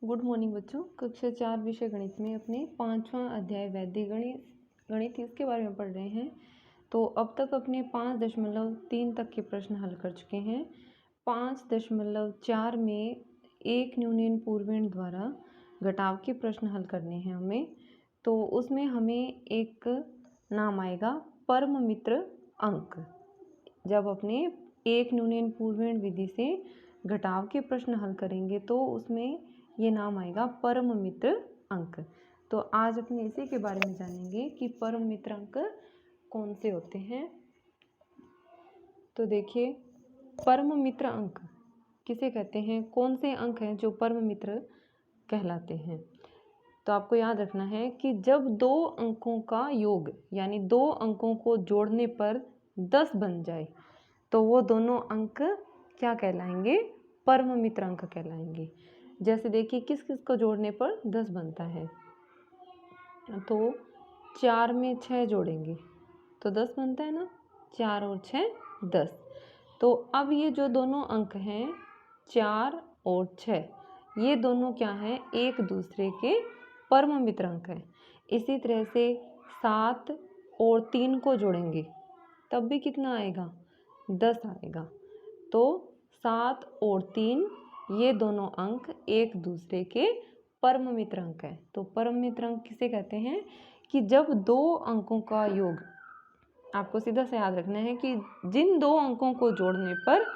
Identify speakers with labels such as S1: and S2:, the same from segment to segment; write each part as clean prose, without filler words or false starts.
S1: Good morning बच्चों। कक्षा 4 विषय गणित में अपने 5वां अध्याय वैदिक गणित इसके बारे में पढ़ रहे हैं। तो अब तक अपने 5.3 तक के प्रश्न हल कर चुके हैं। 5.4 में एक न्यूनयन पूर्वेण द्वारा घटाव के प्रश्न हल करने हैं हमें। तो उसमें हमें एक नाम आएगा परम मित्र अंक। जब अपने एक न्यूनयन पूर्वेण विधि से घटाव के प्रश्न हल करेंगे तो उसमें ये नाम आएगा परम मित्र अंक। तो आज अपने इसी के बारे में जानेंगे कि परम मित्र अंक कौन से होते हैं। तो देखिए, परम मित्र अंक किसे कहते हैं, कौन से अंक हैं जो परम मित्र कहलाते हैं। तो आपको याद रखना है कि जब दो अंकों का योग यानी दो अंकों को जोड़ने पर 10 बन जाए तो वो दोनों अंक क्या कहलाएंगे, परम मित्र अंक कहलाएंगे। जैसे देखिए, किस किस को जोड़ने पर 10 बनता है। तो 4 में 6 जोड़ेंगे तो 10 बनता है ना, 4 और 6 10। तो अब ये जो दोनों अंक हैं 4 और 6, ये दोनों क्या हैं, एक दूसरे के परम मित्र अंक हैं। इसी तरह से 7 और 3 को जोड़ेंगे तब भी कितना आएगा, 10 आएगा। तो 7 और 3 ये दोनों अंक एक दूसरे के परम मित्र अंक हैं। तो परम मित्र अंक किसे कहते हैं कि जब दो अंकों का योग, आपको सीधा से याद रखना है कि जिन दो अंकों को जोड़ने पर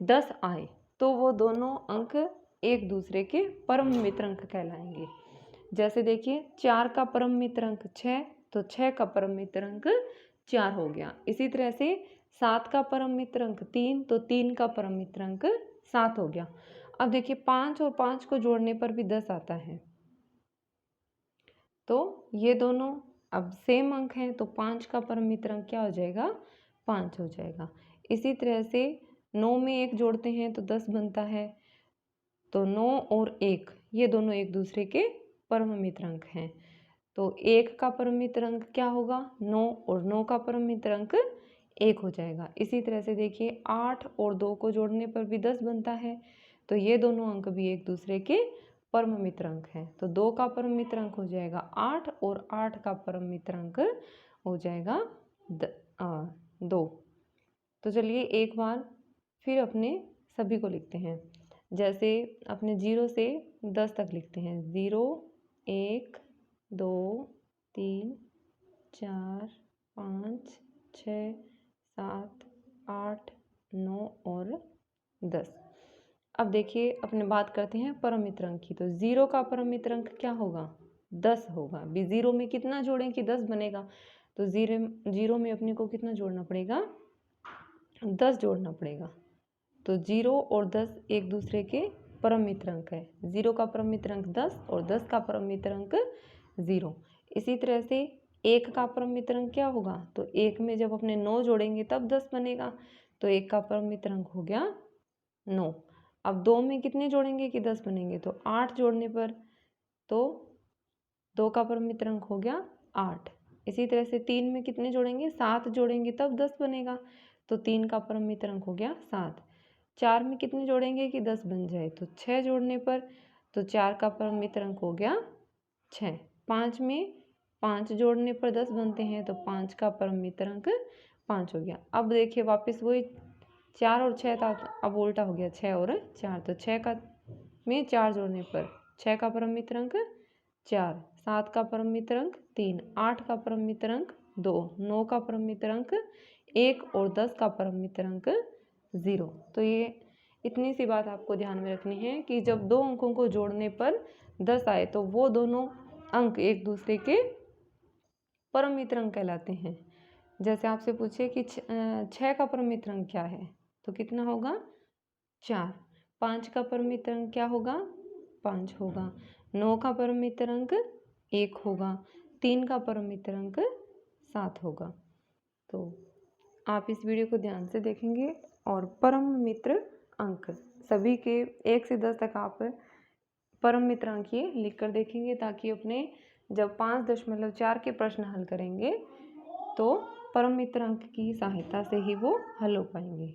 S1: 10 आए तो वो दोनों अंक एक दूसरे के परम मित्र अंक कहलाएंगे। जैसे देखिए, 4 का परम मित्र अंक 6, तो 6 का परम मित्र अंक 4 हो गया। इसी तरह से 7 का परम मित्र अंक 3, तो 3 का परम मित्र अंक 7 हो गया। अब देखिए, 5 और 5 को जोड़ने पर भी 10 आता है। तो ये दोनों अब सेम अंक हैं, तो 5 का परम मित्र अंक क्या हो जाएगा, 5 हो जाएगा। इसी तरह से 9 में 1 जोड़ते हैं तो 10 बनता है। तो 9 और 1 ये दोनों एक दूसरे के परम मित्र अंक हैं। तो 1 का परम मित्र अंक क्या होगा, 9, और 9 का परम मित्र अंक 1 हो जाएगा। इसी तरह से देखिए, 8 और 2 को जोड़ने पर भी 10 बनता है। तो ये दोनों अंक भी एक दूसरे के परम मित्र अंक हैं। तो 2 का परम मित्र अंक हो जाएगा 8, और 8 का परम मित्र अंक हो जाएगा 2। तो चलिए एक बार फिर अपने सभी को लिखते हैं। जैसे अपने 0 से 10 तक लिखते हैं। 0, 1, 2, 3, 4, 5, 6, 7, 8, 9 और 10। अब देखिए, अपने बात करते हैं परम मित्र अंक की। तो 0 का परम मित्र अंक क्या होगा, 10 होगा। भी 0 में कितना जोड़ें कि 10 बनेगा, तो 0 में अपने को कितना जोड़ना पड़ेगा, 10 जोड़ना पड़ेगा। तो 0 और 10 एक दूसरे के परम मित्र अंक है। 0 का परम मित्र अंक 10 और 10 का परम मित्र अंक 0। इसी तरह से 1 का परम मित्र अंक क्या होगा, तो 1 में जब अपने 9 जोड़ेंगे तब 10 बनेगा। तो 1 का परम मित्र अंक हो गया 9। अब 2 में कितने जोड़ेंगे कि 10 बनेंगे, तो 8 जोड़ने पर तो 2 का परम मित्र अंक हो गया 8। इसी तरह से 3 में कितने जोड़ेंगे, 7 जोड़ेंगे तब 10 बनेगा। तो 3 का परम मित्र अंक हो गया 7। 4 में कितने जोड़ेंगे कि 10 बन जाए, तो 6 जोड़ने पर तो 4 का परम मित्र अंक हो गया 6। 5 में 5 जोड़ने पर 10 बनते हैं, तो 5 का परम मित्र अंक 5 हो गया। अब देखिए, वापस वही 4 और 6 था, अब उल्टा हो गया 6 और 4। तो 6 का में 4 जोड़ने पर 6 का परम मित्र अंक 4, 7 का परम मित्र अंक 3, 8 का परम मित्र अंक 2, 9 का परम मित्र अंक 1 और 10 का परम मित्र अंक 0। तो ये इतनी सी बात आपको ध्यान में रखनी है कि जब दो अंकों को जोड़ने पर 10 आए तो वो दोनों अंक एक दूसरे के परम मित्र अंक कहलाते हैं। जैसे आपसे पूछे कि 6 का परम मित्र अंक क्या है, तो कितना होगा, 4। 5 का परम मित्र अंक क्या होगा, 5 होगा। 9 का परम मित्र अंक 1 होगा। 3 का परम मित्र अंक 7 होगा। तो आप इस वीडियो को ध्यान से देखेंगे और परम मित्र अंक सभी के 1 से 10 तक आप परम मित्र अंक ये लिख कर देखेंगे, ताकि अपने जब 5.4 के प्रश्न हल करेंगे तो परम मित्र अंक की सहायता से ही वो हल हो पाएंगे।